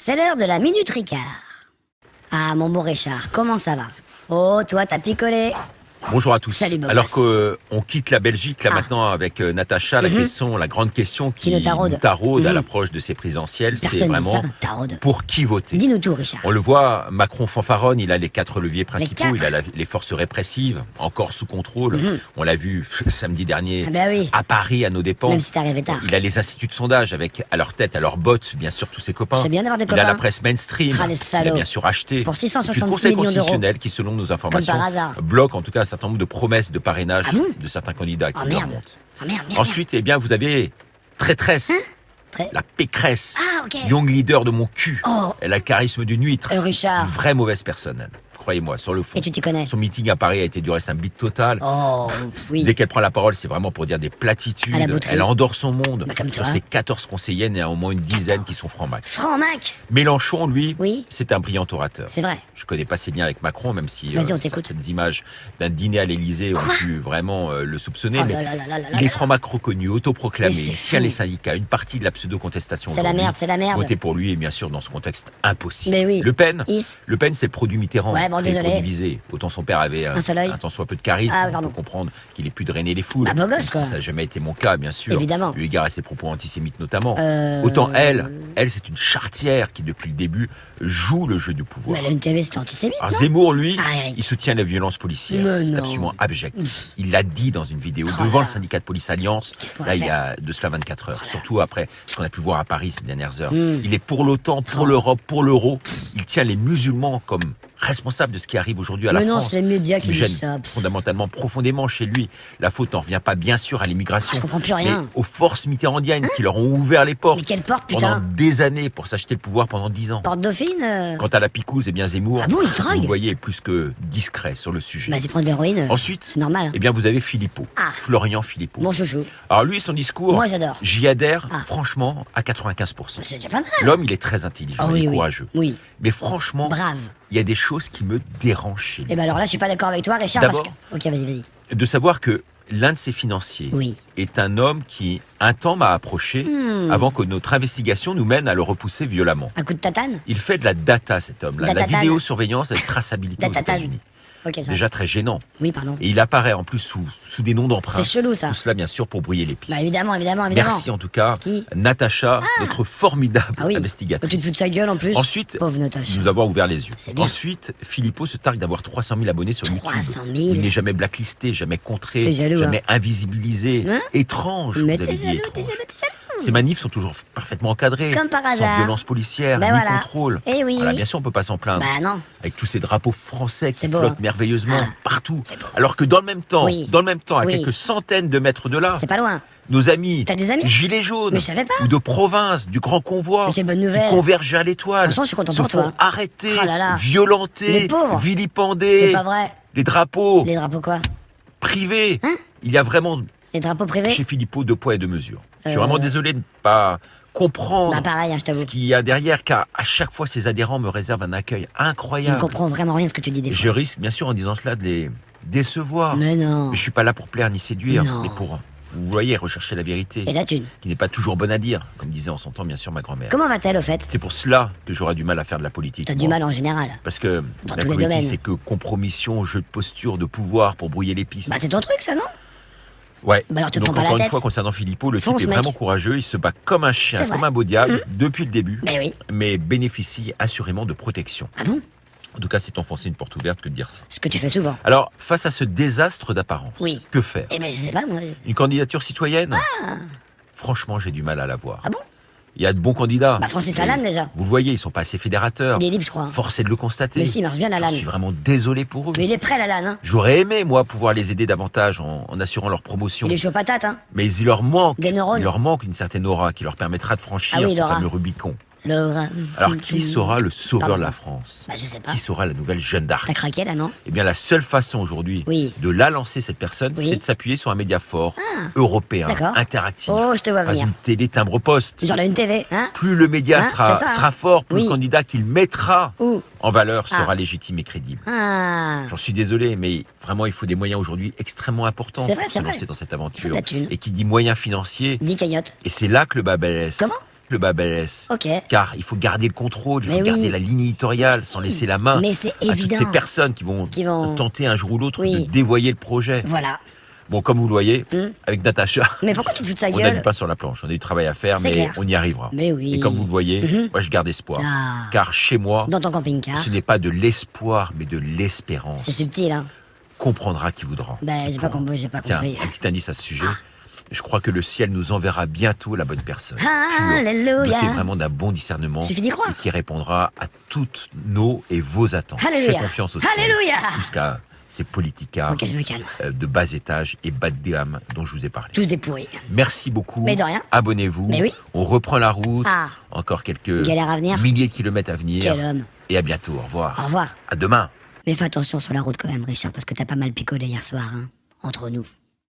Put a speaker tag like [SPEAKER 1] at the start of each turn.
[SPEAKER 1] C'est l'heure de la Minute Ricard. Ah, mon beau Richard, comment ça va? Oh, toi, t'as picolé.
[SPEAKER 2] Bonjour à tous.
[SPEAKER 1] Salut, beau
[SPEAKER 2] Alors
[SPEAKER 1] gosse.
[SPEAKER 2] qu'on quitte la Belgique là maintenant avec Natacha, la grande question qui
[SPEAKER 1] nous taraude.
[SPEAKER 2] à l'approche de ces présidentielles, c'est
[SPEAKER 1] Personne dit
[SPEAKER 2] vraiment
[SPEAKER 1] ça, taraude.
[SPEAKER 2] pour qui voter.
[SPEAKER 1] Dis-nous tout, Richard.
[SPEAKER 2] On le voit, Macron fanfaronne, il a les 4 leviers principaux,
[SPEAKER 1] quatre
[SPEAKER 2] il a les forces répressives encore sous contrôle. On l'a vu samedi dernier
[SPEAKER 1] Ah bah oui.
[SPEAKER 2] à Paris, à nos dépens.
[SPEAKER 1] Même si t'es arrivé tard.
[SPEAKER 2] Il a les instituts de sondage avec à leur tête, à leur botte, bien sûr tous ses copains.
[SPEAKER 1] C'est bien d'avoir des
[SPEAKER 2] Il a la
[SPEAKER 1] copains.
[SPEAKER 2] presse mainstream.
[SPEAKER 1] Ah, les
[SPEAKER 2] Il a
[SPEAKER 1] salauds.
[SPEAKER 2] bien sûr acheté.
[SPEAKER 1] Pour 670
[SPEAKER 2] le Conseil
[SPEAKER 1] millions d'euros.
[SPEAKER 2] constitutionnel qui, selon nos informations,
[SPEAKER 1] par hasard.
[SPEAKER 2] bloque en tout cas un certain nombre de promesses de parrainage
[SPEAKER 1] Ah bon
[SPEAKER 2] de certains candidats qui
[SPEAKER 1] Oh
[SPEAKER 2] leur
[SPEAKER 1] merde.
[SPEAKER 2] montent.
[SPEAKER 1] Oh merde.
[SPEAKER 2] Ensuite, eh bien, vous avez traîtresse,
[SPEAKER 1] Très...
[SPEAKER 2] la pécresse,
[SPEAKER 1] Ah, ok.
[SPEAKER 2] young leader de mon cul.
[SPEAKER 1] Oh.
[SPEAKER 2] Elle a le charisme d'une huître.
[SPEAKER 1] Richard.
[SPEAKER 2] Une vraie mauvaise personne, elle. Croyez-moi, sur le fond.
[SPEAKER 1] Et tu t'y connais?
[SPEAKER 2] Son meeting à Paris a été du reste un bide total.
[SPEAKER 1] Oh, oui.
[SPEAKER 2] Dès qu'elle prend la parole, c'est vraiment pour dire des platitudes.
[SPEAKER 1] À la bouterie.
[SPEAKER 2] Elle endort son monde.
[SPEAKER 1] Bah, comme
[SPEAKER 2] Sur
[SPEAKER 1] toi.
[SPEAKER 2] ses 14 conseillers, il y en a au moins une dizaine qui sont francs-mac.
[SPEAKER 1] Franc-mac.
[SPEAKER 2] Mélenchon, lui,
[SPEAKER 1] Oui.
[SPEAKER 2] c'est un brillant orateur.
[SPEAKER 1] C'est vrai.
[SPEAKER 2] Je connais pas ses liens avec Macron, même si
[SPEAKER 1] Vas-y, on t'écoute.
[SPEAKER 2] certaines images d'un dîner à l'Élysée ont pu vraiment le soupçonner.
[SPEAKER 1] Oh
[SPEAKER 2] mais
[SPEAKER 1] là là là là là
[SPEAKER 2] il est
[SPEAKER 1] là.
[SPEAKER 2] franc-mac reconnu, autoproclamé,
[SPEAKER 1] Mais c'est
[SPEAKER 2] il tient
[SPEAKER 1] fou.
[SPEAKER 2] les syndicats, une partie de la pseudo-contestation.
[SPEAKER 1] C'est la
[SPEAKER 2] aujourd'hui.
[SPEAKER 1] merde, c'est la merde.
[SPEAKER 2] Voter pour lui est bien sûr dans ce contexte impossible.
[SPEAKER 1] Mais oui.
[SPEAKER 2] Le Pen,
[SPEAKER 1] Is.
[SPEAKER 2] Le Pen, c'est le produit Mitterrand.
[SPEAKER 1] Ouais, bon,
[SPEAKER 2] C'est le
[SPEAKER 1] désolé.
[SPEAKER 2] produit visé. Autant son père avait
[SPEAKER 1] Un seul œil.
[SPEAKER 2] un tant soit peu de charisme,
[SPEAKER 1] Ah,
[SPEAKER 2] on
[SPEAKER 1] pardon.
[SPEAKER 2] peut comprendre qu'il ait pu drainer les foules.
[SPEAKER 1] Bah, beau gosse,
[SPEAKER 2] Même si
[SPEAKER 1] quoi.
[SPEAKER 2] ça n'a jamais été mon cas, bien sûr.
[SPEAKER 1] Évidemment.
[SPEAKER 2] Eu égard à ses propos antisémites notamment.
[SPEAKER 1] Euh,
[SPEAKER 2] Autant elle, c'est une charretière qui, depuis le début, joue le jeu du pouvoir.
[SPEAKER 1] Mais elle a une TV, c'est antisémite,
[SPEAKER 2] Alors
[SPEAKER 1] non?
[SPEAKER 2] Zemmour, lui,
[SPEAKER 1] Ah, Eric.
[SPEAKER 2] il soutient la violence policière.
[SPEAKER 1] Mais
[SPEAKER 2] C'est
[SPEAKER 1] non.
[SPEAKER 2] absolument abject. Il l'a dit dans une vidéo
[SPEAKER 1] Oh
[SPEAKER 2] devant
[SPEAKER 1] là.
[SPEAKER 2] le syndicat de police Alliance.
[SPEAKER 1] Qu'est-ce qu'on va
[SPEAKER 2] Là, il y
[SPEAKER 1] faire?
[SPEAKER 2] a de cela 24 heures.
[SPEAKER 1] Oh là.
[SPEAKER 2] Surtout après ce qu'on a pu voir à Paris ces dernières heures.
[SPEAKER 1] Mm.
[SPEAKER 2] Il est pour l'OTAN, pour
[SPEAKER 1] Oh.
[SPEAKER 2] l'Europe, pour l'euro. Il tient les musulmans comme responsables de ce qui arrive aujourd'hui à la
[SPEAKER 1] Mais non,
[SPEAKER 2] France.
[SPEAKER 1] c'est les médias
[SPEAKER 2] Ce
[SPEAKER 1] qui
[SPEAKER 2] me
[SPEAKER 1] disent
[SPEAKER 2] gêne
[SPEAKER 1] ça.
[SPEAKER 2] fondamentalement, profondément chez lui. La faute n'en revient pas bien sûr à l'immigration.
[SPEAKER 1] Ah, je comprends plus rien.
[SPEAKER 2] Mais aux forces mitterrandiennes qui leur ont ouvert les portes
[SPEAKER 1] Mais quelle porte,
[SPEAKER 2] pendant
[SPEAKER 1] putain?
[SPEAKER 2] des années pour s'acheter le pouvoir pendant 10 ans.
[SPEAKER 1] Porte Dauphine
[SPEAKER 2] Quant à la picouse, eh bien Zemmour,
[SPEAKER 1] Ah bon, il se drogue?
[SPEAKER 2] vous voyez, est plus que discret sur le sujet.
[SPEAKER 1] Vas-y, prends de l'héroïne.
[SPEAKER 2] Ensuite,
[SPEAKER 1] C'est normal.
[SPEAKER 2] eh bien vous avez Philippot,
[SPEAKER 1] Ah.
[SPEAKER 2] Florian Philippot.
[SPEAKER 1] Mon chouchou.
[SPEAKER 2] Alors lui, son discours,
[SPEAKER 1] Moi, j'adore.
[SPEAKER 2] j'y adhère
[SPEAKER 1] Ah.
[SPEAKER 2] franchement à 95%.
[SPEAKER 1] C'est déjà pas mal.
[SPEAKER 2] L'homme, il est très intelligent,
[SPEAKER 1] Ah
[SPEAKER 2] il
[SPEAKER 1] oui,
[SPEAKER 2] est
[SPEAKER 1] oui.
[SPEAKER 2] courageux.
[SPEAKER 1] Oui.
[SPEAKER 2] Mais franchement,
[SPEAKER 1] Brave.
[SPEAKER 2] il y a des choses qui me dérangent chez lui.
[SPEAKER 1] Eh ben alors là, je suis pas d'accord avec toi, Richard, parce
[SPEAKER 2] D'abord-
[SPEAKER 1] que... Ok, vas-y.
[SPEAKER 2] De savoir que l'un de ses financiers
[SPEAKER 1] Oui.
[SPEAKER 2] est un homme qui, un temps, m'a approché avant que notre investigation nous mène à le repousser violemment.
[SPEAKER 1] Un coup de tatane?
[SPEAKER 2] Il fait de la data, cet homme-là, la
[SPEAKER 1] Datatane.
[SPEAKER 2] vidéosurveillance et la traçabilité aux
[SPEAKER 1] Datatane.
[SPEAKER 2] États-Unis.
[SPEAKER 1] Ok, ça.
[SPEAKER 2] Déjà très gênant.
[SPEAKER 1] Oui, pardon.
[SPEAKER 2] Et il apparaît en plus sous des noms d'emprunt.
[SPEAKER 1] C'est chelou, ça.
[SPEAKER 2] Tout cela, bien sûr, pour brouiller les pistes.
[SPEAKER 1] Bah évidemment.
[SPEAKER 2] Merci en tout cas,
[SPEAKER 1] Qui
[SPEAKER 2] Natacha, notre formidable
[SPEAKER 1] Ah oui. Tu te
[SPEAKER 2] investigatrice.
[SPEAKER 1] fous de sa gueule, en plus.
[SPEAKER 2] Ensuite,
[SPEAKER 1] Pauvre Natacha.
[SPEAKER 2] nous avoir ouvert les yeux.
[SPEAKER 1] C'est bien.
[SPEAKER 2] Ensuite, Philippot se targue d'avoir 300 000 abonnés sur
[SPEAKER 1] 300 000.
[SPEAKER 2] YouTube. Il n'est jamais blacklisté, jamais contré,
[SPEAKER 1] T'es jaloux,
[SPEAKER 2] jamais invisibilisé.
[SPEAKER 1] Hein
[SPEAKER 2] Étrange,
[SPEAKER 1] Mais
[SPEAKER 2] vous
[SPEAKER 1] t'es
[SPEAKER 2] avez dit
[SPEAKER 1] jaloux,
[SPEAKER 2] étrange. Ces manifs sont toujours parfaitement encadrés.
[SPEAKER 1] Comme par
[SPEAKER 2] sans
[SPEAKER 1] hasard.
[SPEAKER 2] violence policière,
[SPEAKER 1] Ben
[SPEAKER 2] ni
[SPEAKER 1] voilà.
[SPEAKER 2] contrôle.
[SPEAKER 1] Eh oui.
[SPEAKER 2] Voilà, bien sûr, on peut pas s'en plaindre.
[SPEAKER 1] Bah non.
[SPEAKER 2] Avec tous ces drapeaux français qui
[SPEAKER 1] C'est beau,
[SPEAKER 2] flottent
[SPEAKER 1] hein.
[SPEAKER 2] merveilleusement
[SPEAKER 1] Ah,
[SPEAKER 2] partout.
[SPEAKER 1] c'est beau.
[SPEAKER 2] Alors que dans le même temps,
[SPEAKER 1] Oui.
[SPEAKER 2] à
[SPEAKER 1] Oui.
[SPEAKER 2] quelques centaines de mètres de là,
[SPEAKER 1] C'est pas loin.
[SPEAKER 2] nos amis,
[SPEAKER 1] T'as des amis
[SPEAKER 2] gilets jaunes,
[SPEAKER 1] Mais je savais pas.
[SPEAKER 2] ou de province, du grand convoi,
[SPEAKER 1] Mais quelle bonne
[SPEAKER 2] qui
[SPEAKER 1] nouvelle.
[SPEAKER 2] convergent vers l'étoile,
[SPEAKER 1] Franchement, je suis content
[SPEAKER 2] se
[SPEAKER 1] pour
[SPEAKER 2] font
[SPEAKER 1] toi.
[SPEAKER 2] arrêter,
[SPEAKER 1] Oh là là.
[SPEAKER 2] violenter,
[SPEAKER 1] Les pauvres.
[SPEAKER 2] vilipender,
[SPEAKER 1] C'est pas vrai.
[SPEAKER 2] les drapeaux
[SPEAKER 1] Les drapeaux quoi?
[SPEAKER 2] privés.
[SPEAKER 1] Hein
[SPEAKER 2] Il y a vraiment
[SPEAKER 1] Les drapeaux privés?
[SPEAKER 2] chez Philippot 2 poids et 2 mesures. Je suis vraiment désolé de ne pas comprendre
[SPEAKER 1] Bah pareil, hein, je t'avoue.
[SPEAKER 2] ce qu'il y a derrière, car à chaque fois, ces adhérents me réservent un accueil
[SPEAKER 1] Je ne
[SPEAKER 2] incroyable.
[SPEAKER 1] comprends vraiment rien de ce que tu dis des
[SPEAKER 2] Je
[SPEAKER 1] fois.
[SPEAKER 2] risque, bien sûr, en disant cela, de les décevoir.
[SPEAKER 1] Mais non.
[SPEAKER 2] Mais je suis pas là pour plaire ni séduire,
[SPEAKER 1] Non.
[SPEAKER 2] mais pour, vous voyez, rechercher la vérité,
[SPEAKER 1] Et la thune.
[SPEAKER 2] qui n'est pas toujours bonne à dire, comme disait en son temps, bien sûr, ma grand-mère.
[SPEAKER 1] Comment va-t-elle, au fait?
[SPEAKER 2] C'est pour cela que j'aurais du mal à faire de la politique.
[SPEAKER 1] T'as
[SPEAKER 2] moi.
[SPEAKER 1] du mal en général.
[SPEAKER 2] Parce que
[SPEAKER 1] Dans
[SPEAKER 2] la
[SPEAKER 1] tous les
[SPEAKER 2] politique,
[SPEAKER 1] domaines.
[SPEAKER 2] c'est que compromission, jeu de posture, de pouvoir pour brouiller les pistes.
[SPEAKER 1] Bah c'est ton truc, ça, non?
[SPEAKER 2] Ouais.
[SPEAKER 1] Bah alors te
[SPEAKER 2] Donc
[SPEAKER 1] prends pas la
[SPEAKER 2] encore une
[SPEAKER 1] tête.
[SPEAKER 2] fois, concernant Philippot, le
[SPEAKER 1] Fonce,
[SPEAKER 2] type est
[SPEAKER 1] mec.
[SPEAKER 2] vraiment courageux. Il se bat comme un chien,
[SPEAKER 1] C'est vrai.
[SPEAKER 2] comme un beau diable, depuis le début,
[SPEAKER 1] Mais oui.
[SPEAKER 2] mais bénéficie assurément de protection.
[SPEAKER 1] Ah bon?
[SPEAKER 2] En tout cas, c'est enfoncer une porte ouverte que de dire ça.
[SPEAKER 1] Ce que tu fais souvent.
[SPEAKER 2] Alors, face à ce désastre d'apparence,
[SPEAKER 1] Oui.
[SPEAKER 2] que faire?
[SPEAKER 1] Eh ben je sais pas, moi.
[SPEAKER 2] Une candidature citoyenne? Franchement, j'ai du mal à la voir.
[SPEAKER 1] Ah bon?
[SPEAKER 2] Il y a de bons candidats.
[SPEAKER 1] Bah Francis
[SPEAKER 2] Mais
[SPEAKER 1] Lalanne, déjà.
[SPEAKER 2] Vous le voyez, ils sont pas assez fédérateurs.
[SPEAKER 1] Il est libre, je crois.
[SPEAKER 2] Force est de le constater.
[SPEAKER 1] Mais si, il marche bien,
[SPEAKER 2] Je
[SPEAKER 1] Lalanne.
[SPEAKER 2] suis vraiment désolé pour eux.
[SPEAKER 1] Mais il est prêt, Lalanne, hein.
[SPEAKER 2] J'aurais aimé, moi, pouvoir les aider davantage en assurant leur promotion.
[SPEAKER 1] Il est chaud patate, hein.
[SPEAKER 2] Mais il leur manque,
[SPEAKER 1] Des neurones.
[SPEAKER 2] il leur manque une certaine aura qui leur permettra de franchir
[SPEAKER 1] Ah oui,
[SPEAKER 2] ce
[SPEAKER 1] l'aura.
[SPEAKER 2] fameux Rubicon.
[SPEAKER 1] Laura.
[SPEAKER 2] Alors, qui sera le sauveur
[SPEAKER 1] Pardon.
[SPEAKER 2] de la France?
[SPEAKER 1] Bah je sais pas.
[SPEAKER 2] Qui sera la nouvelle Jeanne d'Arc?
[SPEAKER 1] T'as craqué, là, non?
[SPEAKER 2] Eh bien, la seule façon aujourd'hui
[SPEAKER 1] Oui.
[SPEAKER 2] de la lancer, cette personne,
[SPEAKER 1] Oui.
[SPEAKER 2] c'est de s'appuyer sur un média fort, européen,
[SPEAKER 1] D'accord.
[SPEAKER 2] interactif.
[SPEAKER 1] Oh, je te vois
[SPEAKER 2] Pas
[SPEAKER 1] venir.
[SPEAKER 2] une télé timbre-poste.
[SPEAKER 1] Genre là, une TV, hein?
[SPEAKER 2] Plus le média
[SPEAKER 1] Hein,
[SPEAKER 2] sera,
[SPEAKER 1] c'est ça, hein.
[SPEAKER 2] sera fort, plus
[SPEAKER 1] Oui.
[SPEAKER 2] le candidat qu'il mettra
[SPEAKER 1] Où?
[SPEAKER 2] en valeur sera
[SPEAKER 1] Ah.
[SPEAKER 2] légitime et crédible.
[SPEAKER 1] Ah.
[SPEAKER 2] J'en suis désolé, mais vraiment, il faut des moyens aujourd'hui extrêmement importants
[SPEAKER 1] C'est vrai,
[SPEAKER 2] pour
[SPEAKER 1] c'est
[SPEAKER 2] se
[SPEAKER 1] vrai.
[SPEAKER 2] lancer dans cette
[SPEAKER 1] Faut
[SPEAKER 2] aventure.
[SPEAKER 1] de la thune.
[SPEAKER 2] Et qui dit moyens financiers,
[SPEAKER 1] Dis cagnotte.
[SPEAKER 2] et c'est là que le bas blesse.
[SPEAKER 1] Comment?
[SPEAKER 2] le bas blesse.
[SPEAKER 1] Ok.
[SPEAKER 2] Car il faut garder le contrôle, il
[SPEAKER 1] Mais
[SPEAKER 2] faut garder
[SPEAKER 1] oui.
[SPEAKER 2] la ligne éditoriale sans laisser la main
[SPEAKER 1] Mais c'est
[SPEAKER 2] à toutes
[SPEAKER 1] évident.
[SPEAKER 2] ces personnes qui vont tenter un jour ou l'autre
[SPEAKER 1] Oui.
[SPEAKER 2] de dévoyer le projet.
[SPEAKER 1] Voilà.
[SPEAKER 2] Bon, comme vous le voyez, avec Natacha,
[SPEAKER 1] Mais pourquoi tu te fous de sa
[SPEAKER 2] on n'a
[SPEAKER 1] gueule?
[SPEAKER 2] du pain sur la planche. On a du travail à faire,
[SPEAKER 1] C'est
[SPEAKER 2] mais
[SPEAKER 1] clair.
[SPEAKER 2] on y arrivera.
[SPEAKER 1] Mais oui.
[SPEAKER 2] Et comme vous le voyez, moi je garde espoir.
[SPEAKER 1] Ah.
[SPEAKER 2] Car chez moi,
[SPEAKER 1] Dans ton camping-car.
[SPEAKER 2] ce n'est pas de l'espoir, mais de l'espérance.
[SPEAKER 1] C'est subtil, hein.
[SPEAKER 2] Comprendra qui voudra.
[SPEAKER 1] Ben,
[SPEAKER 2] Qui
[SPEAKER 1] j'ai pas
[SPEAKER 2] pourra.
[SPEAKER 1] compris, j'ai pas
[SPEAKER 2] Tiens,
[SPEAKER 1] compris.
[SPEAKER 2] un petit indice à ce sujet. Je crois que le ciel nous enverra bientôt la bonne personne.
[SPEAKER 1] Alléluia.
[SPEAKER 2] Dotée vraiment d'un bon discernement.
[SPEAKER 1] Suffit d'y croire.
[SPEAKER 2] Et qui répondra à toutes nos et vos attentes.
[SPEAKER 1] Alléluia.
[SPEAKER 2] Fais confiance au ciel.
[SPEAKER 1] Alléluia.
[SPEAKER 2] Jusqu'à ces politicas
[SPEAKER 1] Ok, je me calme.
[SPEAKER 2] de bas étage et bas de gamme dont je vous ai parlé.
[SPEAKER 1] Tout est pourri.
[SPEAKER 2] Merci beaucoup.
[SPEAKER 1] Mais de rien.
[SPEAKER 2] Abonnez-vous.
[SPEAKER 1] Mais oui.
[SPEAKER 2] On reprend la route.
[SPEAKER 1] Ah.
[SPEAKER 2] Encore quelques
[SPEAKER 1] Galère à venir.
[SPEAKER 2] milliers de kilomètres à venir.
[SPEAKER 1] Quel homme.
[SPEAKER 2] Et à bientôt. Au revoir.
[SPEAKER 1] Au revoir.
[SPEAKER 2] À demain.
[SPEAKER 1] Mais fais attention sur la route quand même, Richard, parce que t'as pas mal picolé hier soir, hein. Entre nous.